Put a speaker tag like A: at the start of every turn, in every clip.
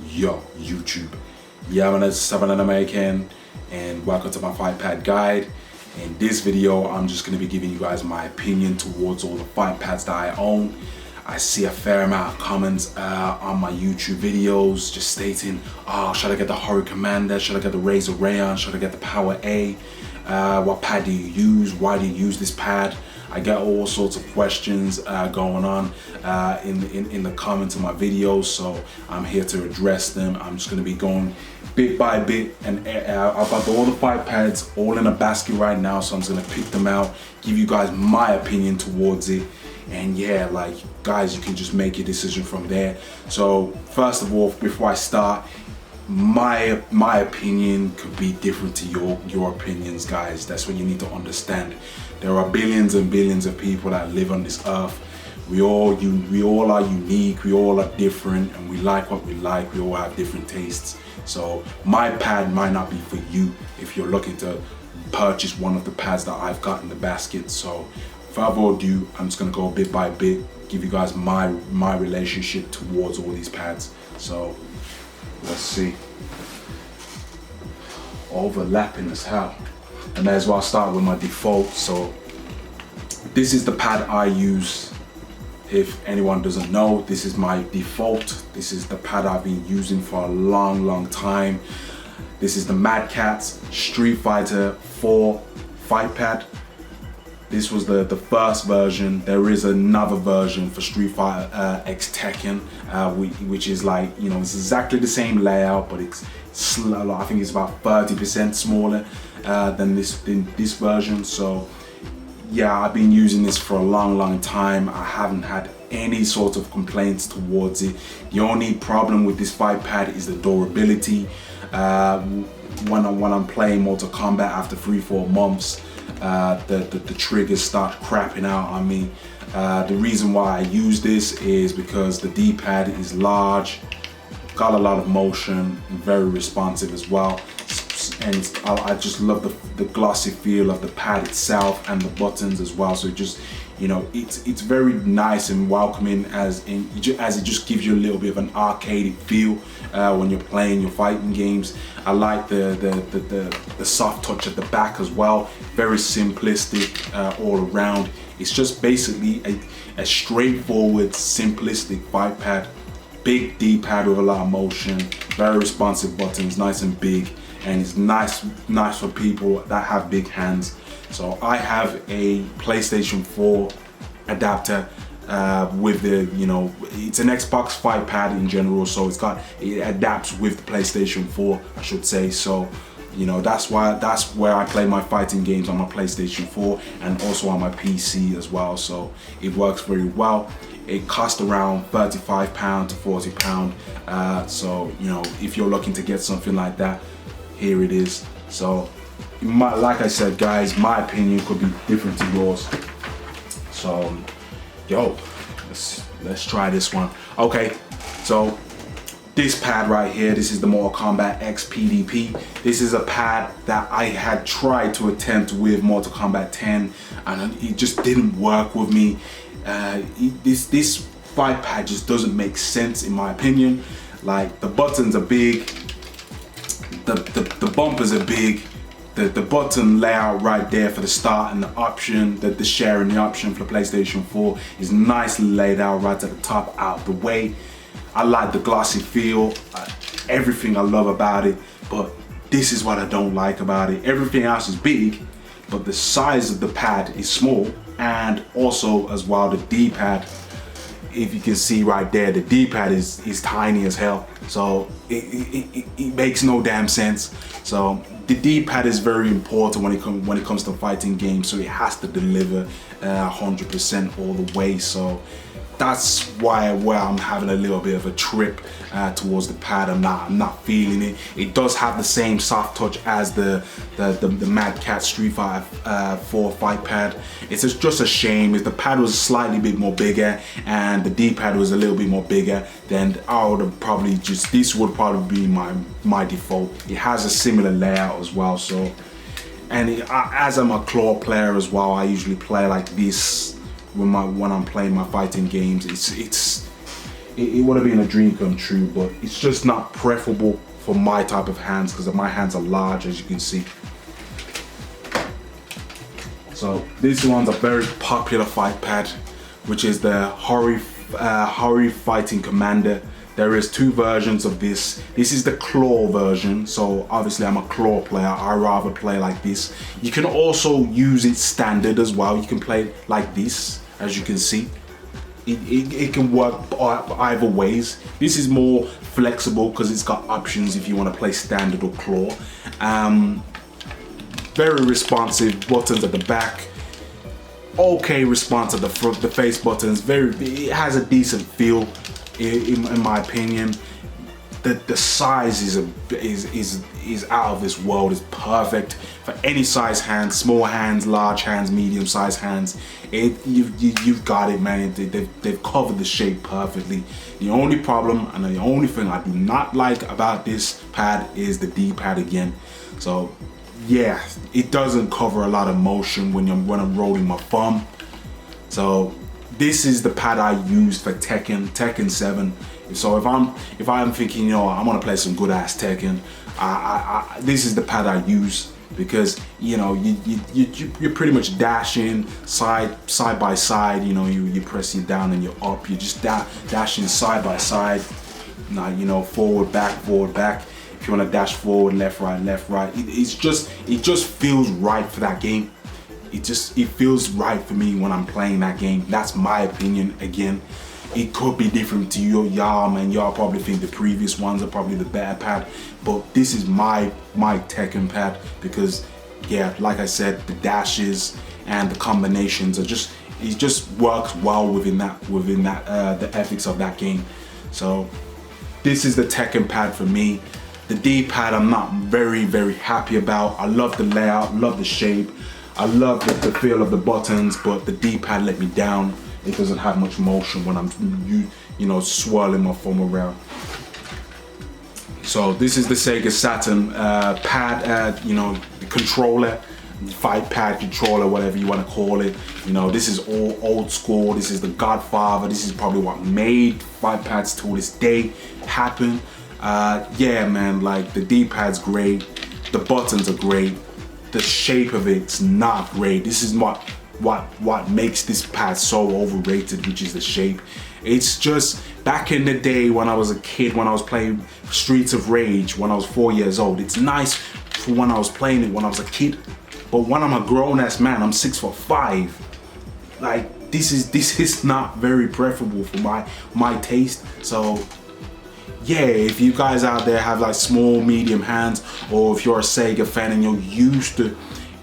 A: Yo, YouTube. Yeah, my name is Southern American and welcome to my Fightpad guide. In this video, I'm just going to be giving you guys my opinion towards all the Fightpads that I own. I see a fair amount of comments on my YouTube videos just stating, oh, should I get the Hori Commander? Should I get the Razer Raion? Should I get the Powera? What pad do you use? Why do you use this pad? I get all sorts of questions going on in the comments of my videos, so I'm here to address them. I'm just going to be going bit by bit, and I've got all the Fightpads all in a basket right now, so I'm just going to pick them out, give you guys my opinion towards it, and yeah, like guys, you can just make your decision from there. So first of all, before I start, my opinion could be different to your opinions, guys. That's what you need to understand. There are billions and billions of people that live on this earth. We all are unique, we all are different, and we like what we like. We all have different tastes. So my pad might not be for you if you're looking to purchase one of the pads that I've got in the basket. So further ado, I'm just gonna go bit by bit, give you guys my relationship towards all these pads. So let's see. Overlapping as hell. I may as well start with my default. So this is the pad I use. If anyone doesn't know, this is my default. This is the pad I've been using for a long time. This is the Madcatz Street Fighter 4 Fightpad. This was the first version. There is another version for Street Fighter X Tekken, which is like, you know, it's exactly the same layout, but it's slow. I think it's about 30% smaller than this version. So yeah, I've been using this for a long time. I haven't had any sort of complaints towards it. The only problem with this Fightpad is the durability. When I'm playing Mortal Kombat after 3-4 months, the triggers start crapping out on me. The reason why I use this is because the D-pad is large, got a lot of motion, and very responsive as well. And I just love the glossy feel of the pad itself and the buttons as well. So it just, you know, it's very nice and welcoming as it just gives you a little bit of an arcade feel when you're playing your fighting games. I like the soft touch at the back as well. Very simplistic all around. It's just basically a straightforward, simplistic Fightpad. Big D-pad with a lot of motion, very responsive buttons, nice and big, and it's nice for people that have big hands. So I have a PlayStation 4 adapter with the, you know, it's an Xbox Fightpad in general, so it adapts with the PlayStation 4, I should say. So, you know, that's where I play my fighting games, on my PlayStation 4 and also on my PC as well. So it works very well. It costs around £35 to £40. So, you know, if you're looking to get something like that, here it is. So like I said, guys, my opinion could be different to yours. So yo, let's try this one. Okay, so this pad right here, this is the Mortal Kombat X PDP. This is a pad that I had tried to attempt with Mortal Kombat 10 and it just didn't work with me. This Fightpad just doesn't make sense in my opinion. Like, the buttons are big, the bumpers are big, the button layout right there for the start and the option, the sharing the option for the PlayStation 4 is nicely laid out right at the top, out the way. I like the glossy feel, everything I love about it, but this is what I don't like about it. Everything else is big, but the size of the pad is small, and also as well the D-pad, if you can see right there, the D-pad is tiny as hell. So it makes no damn sense. So the D-pad is very important when it comes to fighting games, so it has to deliver 100% all the way. So that's where I'm having a little bit of a trip towards the pad. I'm not feeling it. It does have the same soft touch as the Madcatz Street Fighter 4 Fightpad. It's just a shame if the pad was slightly bit more bigger and the D-pad was a little bit more bigger, then I would have probably this would probably be my default. It has a similar layout as well. So, and as I'm a claw player as well, I usually play like this when I'm playing my fighting games. it would have been a dream come true, but it's just not preferable for my type of hands because my hands are large, as you can see. So these ones are very popular fight pad, which is the Hori Fighting Commander. There is 2 versions of this. This is the claw version, so obviously I'm a claw player. I rather play like this. You can also use it standard as well. You can play it like this, as you can see. It can work either ways. This is more flexible because it's got options if you want to play standard or claw. Very responsive, buttons at the back. Okay response at the front, the face buttons. It has a decent feel, in my opinion. The size is out of this world. It's perfect for any size hands, small hands, large hands, medium sized hands. You've got it, man. They've covered the shape perfectly. The only problem and the only thing I do not like about this pad is the D-pad again. So yeah, it doesn't cover a lot of motion when I'm rolling my thumb. So this is the pad I use for Tekken 7. So if I'm thinking, you know, I want to play some good ass Tekken, this is the pad I use, because you know you're pretty much dashing side by side. You know, you press it down and you're up. You're just dashing side by side. Now, you know, forward back. If you want to dash forward, left right. It just feels right for that game. It feels right for me when I'm playing that game. That's my opinion. Again, it could be different to y'all, man. Y'all probably think the previous ones are probably the better pad, but this is my Tekken pad because, yeah, like I said, the dashes and the combinations are it just works well within the ethics of that game. So this is the Tekken pad for me. The D-pad I'm not very happy about. I love the layout, love the shape, I love the feel of the buttons, but the D-pad let me down. It doesn't have much motion when I'm you know, swirling my thumb around. So this is the Sega Saturn pad, you know, the controller, fight pad controller, whatever you want to call it. You know, this is all old school. This is the godfather. This is probably what made fight pads to this day happen. Yeah, man, like the D-pad's great, the buttons are great, the shape of it's not great. This is what makes this pad so overrated, which is the shape. It's just, back in the day when I was a kid, when I was playing Streets of Rage when I was 4 years old, it's nice for when I was playing it when I was a kid, but when I'm a grown-ass man, I'm 6'5", like this is not very preferable for my taste. So yeah, if you guys out there have like small, medium hands, or if you're a Sega fan and you're used to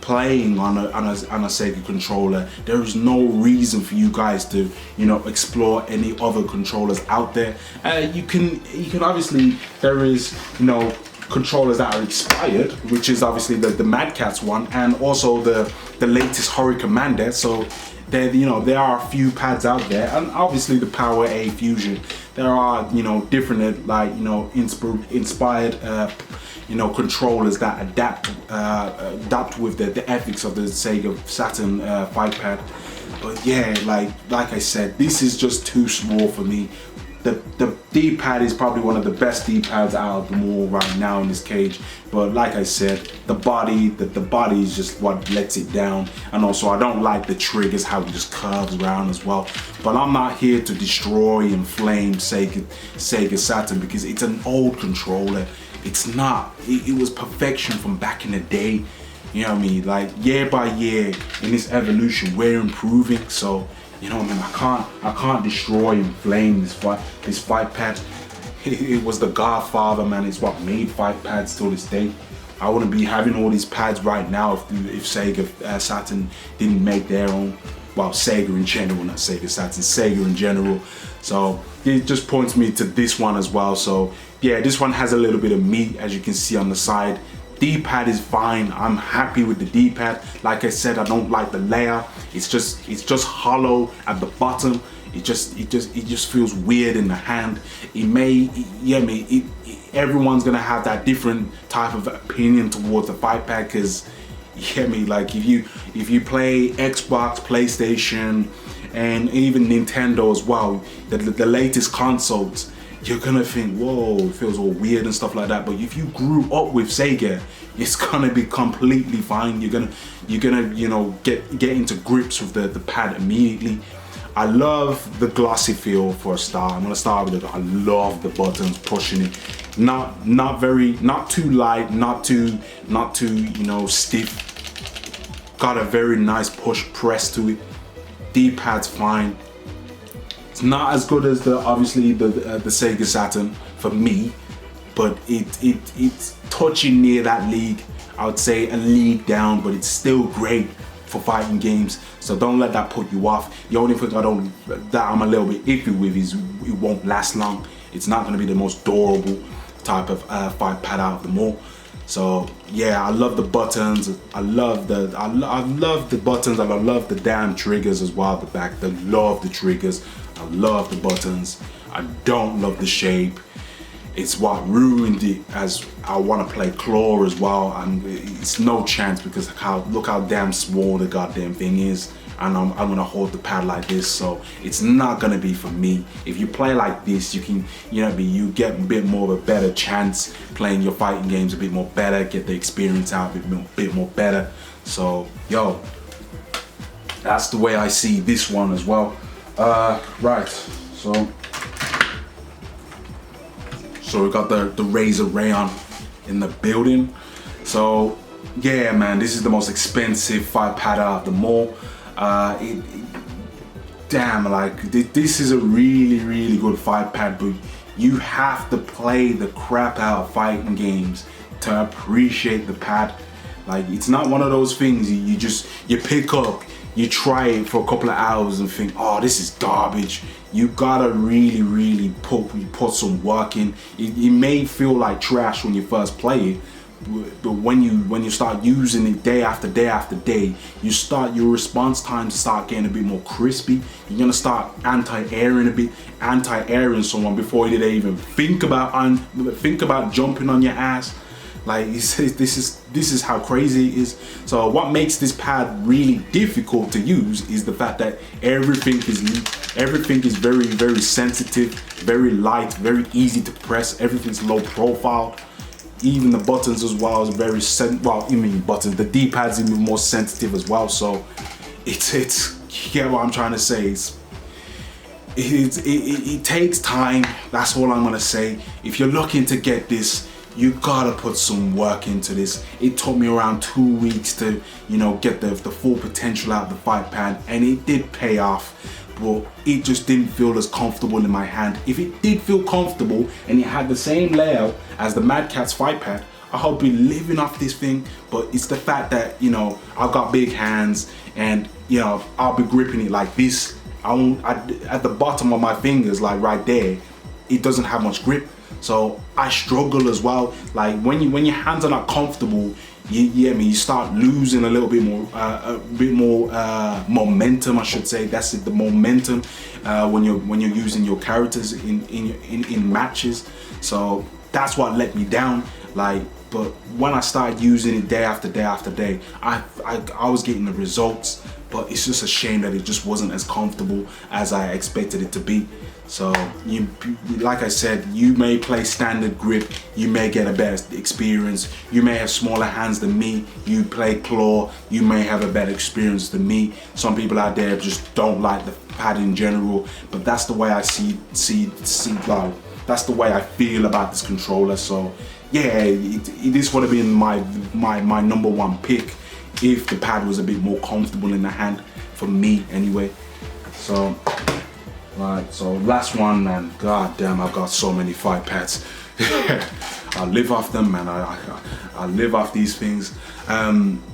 A: playing on a Sega controller, there is no reason for you guys to, you know, explore any other controllers out there. You can obviously, there is, you know, controllers that are expired, which is obviously the Madcatz one, and also the latest Hori Commander. So there, you know, there are a few pads out there, and obviously the Powera Fusion. There are, you know, different, like, you know, inspired you know, controllers that adapt with the ethics of the Sega Saturn fight pad. But yeah, like I said, this is just too small for me. The D-pad is probably one of the best D-pads out of them all right now in this cage. But like I said, the body is just what lets it down. And also I don't like the triggers, how it just curves around as well. But I'm not here to destroy and flame Sega Saturn, because it's an old controller. It's not, it was perfection from back in the day. You know what I mean? Like year by year in this evolution, we're improving. So, you know what I mean? I can't destroy and flame this fight pad. It was the godfather, man. It's what made fight pads till this day. I wouldn't be having all these pads right now if Sega Saturn didn't make their own. Well, Sega in general, not Sega Saturn, Sega in general. So it just points me to this one as well. So yeah, this one has a little bit of meat, as you can see on the side. D-pad is fine. I'm happy with the D-pad. Like I said, I don't like the layout. It's just hollow at the bottom. It just feels weird in the hand. Everyone's gonna have that different type of opinion towards the fight pad, because like if you play Xbox, PlayStation, and even Nintendo as well, the latest consoles, you're gonna think, whoa, it feels all weird and stuff like that. But if you grew up with Sega, it's gonna be completely fine. You're gonna you know, get into grips with the pad immediately. I love the glossy feel for a start. I'm gonna start with it. I love the buttons pushing it. Not too light, not too you know, stiff. Got a very nice push press to it. D-pad's fine. It's not as good as obviously the Sega Saturn for me, but it's touching near that league. I would say a league down, but it's still great for fighting games. So don't let that put you off. The only thing that I'm a little bit iffy with is it won't last long. It's not going to be the most durable type of fight pad out of them all. So yeah, I love the buttons. I love the buttons, and I love the damn triggers as well. The back, I love the triggers. I love the buttons. I don't love the shape. It's what ruined it, as I want to play claw as well, and it's no chance because look how damn small the goddamn thing is, and I'm gonna hold the pad like this, so it's not gonna be for me. If you play like this, you can, you get a bit more of a better chance playing your fighting games a bit more better, get the experience out a bit more better. So yo, that's the way I see this one as well. Right, so we got the Razer Raion in the building. So yeah, man, this is the most expensive fight pad out of them all. Damn, like this is a really good fight pad, but you have to play the crap out of fighting games to appreciate the pad. Like, it's not one of those things you pick up, you try it for a couple of hours and think, oh, this is garbage. You gotta really put some work in. It may feel like trash when you first play it, but when you start using it day after day after day, your response times start getting a bit more crispy. You're gonna start anti-airing someone before they even think about jumping on your ass. Like, this is how crazy it is. So what makes this pad really difficult to use is the fact that everything is very sensitive, very light, very easy to press. Everything's low profile. Even the buttons as well is very the D-pad's even more sensitive as well. So it's you get what I'm trying to say. It takes time. That's all I'm gonna say. If you're looking to get this, you gotta put some work into this. It took me around 2 weeks to, get the full potential out of the fight pad, and it did pay off, but it just didn't feel as comfortable in my hand. If it did feel comfortable and it had the same layout as the Madcatz fight pad, I would be living off this thing. But it's the fact that, I've got big hands, and I'll be gripping it like this. At the bottom of my fingers, like right there, it doesn't have much grip. So I struggle as well. Like when your hands are not comfortable, you start losing a little bit more, momentum, I should say. That's it, the momentum when you're using your characters in matches. So that's what let me down. But when I started using it day after day after day, I was getting the results. But it's just a shame that it just wasn't as comfortable as I expected it to be. So like I said, you may play standard grip, you may get a better experience. You may have smaller hands than me. You play claw, you may have a better experience than me. Some people out there just don't like the pad in general, but that's the way I see that's the way I feel about this controller. So yeah, this would have been my number one pick if the pad was a bit more comfortable in the hand, for me anyway. So right, so last one, man. God damn, I've got so many fight pads. I live off them, man. I live off these things.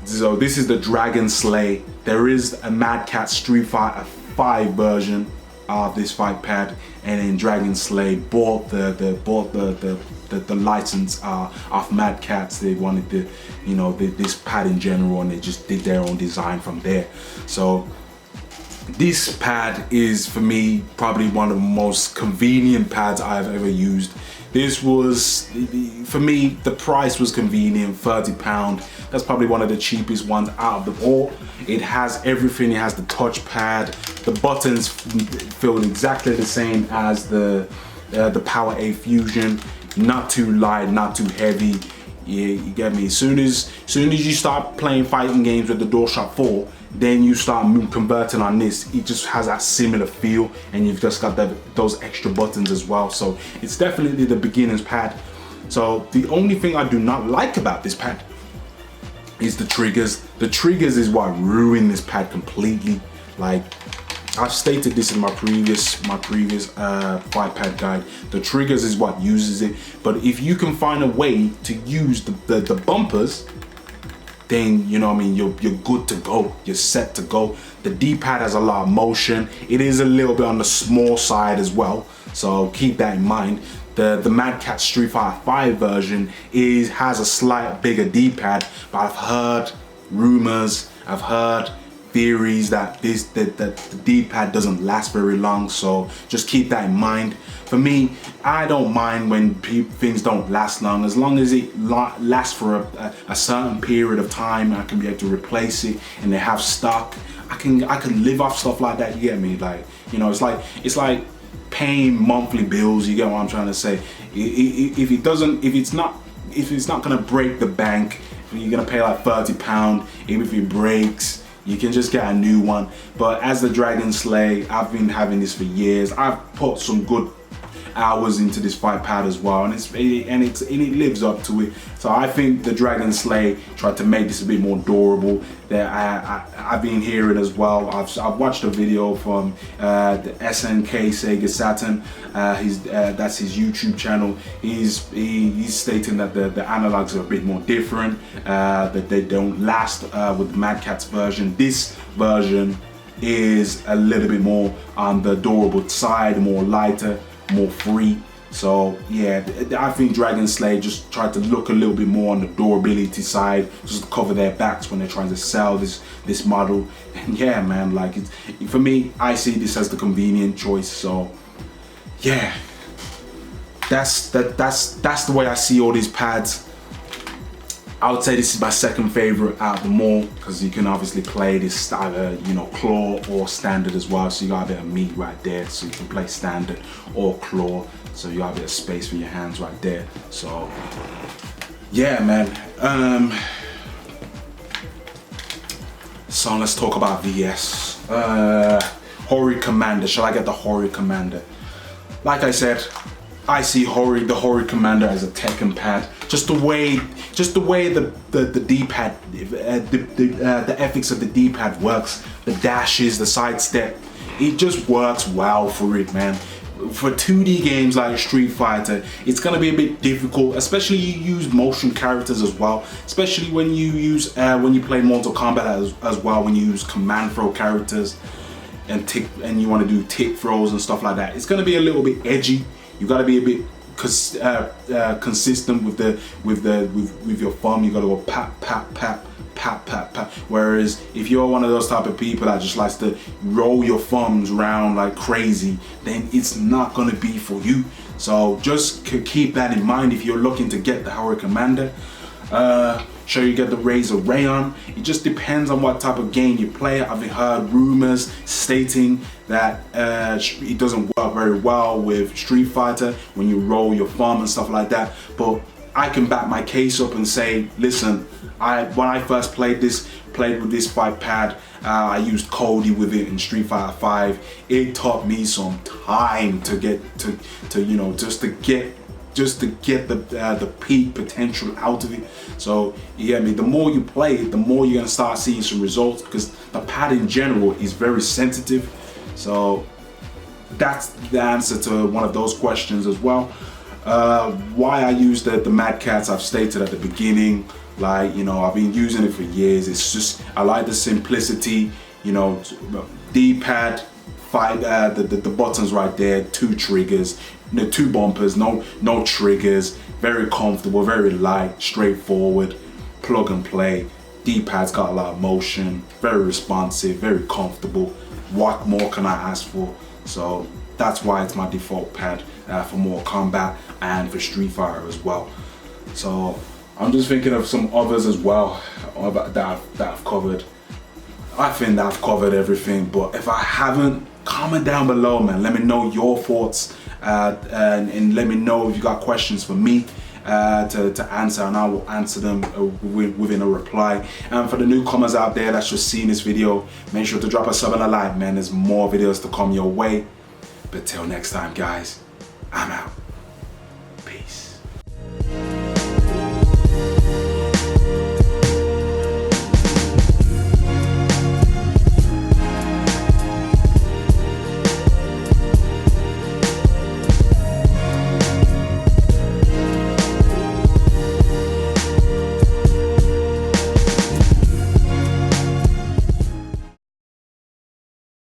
A: So this is the Dragon Slay. There is a Madcatz Street Fighter 5 version of this fight pad, and then Dragon Slay bought the license of Madcatz. They wanted this pad in general, and they just did their own design from there. So This pad is, for me, probably one of the most convenient pads I've ever used. This was, for me, the price was convenient, £30. That's probably one of the cheapest ones out of the board. It has everything. It has the touchpad. The buttons feel exactly the same as the Powera Fusion. Not too light, not too heavy. Yeah, you get me. As soon as you start playing fighting games with the DualShock 4, then you start converting on this. It just has that similar feel, and you've just got those extra buttons as well. So it's definitely the beginner's pad. So the only thing I do not like about this pad is the triggers. The triggers is what ruined this pad completely. Like, I've stated this in my previous Fightpad guide. The triggers is what uses it. But if you can find a way to use the bumpers, then you know what I mean, you're good to go. You're set to go. The D-pad has a lot of motion. It is a little bit on the small side as well, so keep that in mind. The Madcatz Street Fighter 5 version has a slight bigger D-pad, but I've heard rumors, I've heard theories that the D-pad doesn't last very long, so just keep that in mind. For me, I don't mind when things don't last long, as long as it lasts for a certain period of time. I can be able to replace it, and they have stock. I can live off stuff like that. You get me? Like, you know, it's like paying monthly bills. You get what I'm trying to say? If it's not gonna break the bank, you're gonna pay like £30. Even if it breaks, you can just get a new one. But as the Dragon Slay, I've been having this for years. I've put some good hours into this Fightpad as well, and it lives up to it. So I think the Dragon Slay tried to make this a bit more durable. I've been hearing as well. I've watched a video from the SNK Sega Saturn. That's his YouTube channel. He's stating that the analogs are a bit more different. That they don't last with the Madcatz version. This version is a little bit more on the durable side, more lighter, more free. So yeah, I think Dragon Slay just tried to look a little bit more on the durability side, just to cover their backs when they're trying to sell this model. And yeah, man, like, for me, I see this as the convenient choice. So yeah, that's the way I see all these pads. I would say this is my second favorite out of them all, because you can obviously play this either, you know, claw or standard as well. So you got a bit of meat right there, so you can play standard or claw. So you got a bit of space for your hands right there. So yeah, man. So let's talk about VS. Hori Commander. Shall I get the Hori Commander? Like I said, I see the Hori Commander as a Tekken pad. Just the way the D-pad, the ethics of the D-pad works, the dashes, the sidestep, it just works well for it, man. For 2D games like Street Fighter, it's gonna be a bit difficult, especially you use motion characters as well. Especially when you use when you play Mortal Kombat as well, when you use command throw characters and you want to do tick throws and stuff like that. It's gonna be a little bit edgy. You gotta be a bit consistent with your thumb. You gotta go pat pat pat pat pat pat. Whereas if you're one of those type of people that just likes to roll your thumbs around like crazy, then it's not gonna be for you. So just keep that in mind if you're looking to get the Hori Commander. Sure, you get the Razer Raion. It just depends on what type of game you play. I've heard rumors stating that it doesn't work very well with Street Fighter when you roll your thumb and stuff like that. But I can back my case up and say, listen, when I first played with this Fightpad, I used Cody with it in Street Fighter 5. It took me some time to get to you know, just to get the peak potential out of it. So yeah, I mean, the more you play it, the more you're gonna start seeing some results, because the pad in general is very sensitive. So that's the answer to one of those questions as well. Why I use the Madcatz, I've stated at the beginning. Like, you know, I've been using it for years. It's just, I like the simplicity, you know, D-pad, the buttons right there, 2 triggers, 2 bumpers, no triggers, very comfortable, very light, straightforward, plug and play. D-pad's got a lot of motion, very responsive, very comfortable. what more can I ask for? So that's why it's my default pad for Mortal Kombat and for Street Fighter as well. So I'm just thinking of some others as well that I've covered. I think that I've covered everything, but if I haven't, comment down below, man. Let me know your thoughts and let me know if you got questions for me to answer, and I will answer them within a reply. And for the newcomers out there that's just seeing this video, make sure to drop a sub and a like, man. There's more videos to come your way. But till next time, guys, I'm out.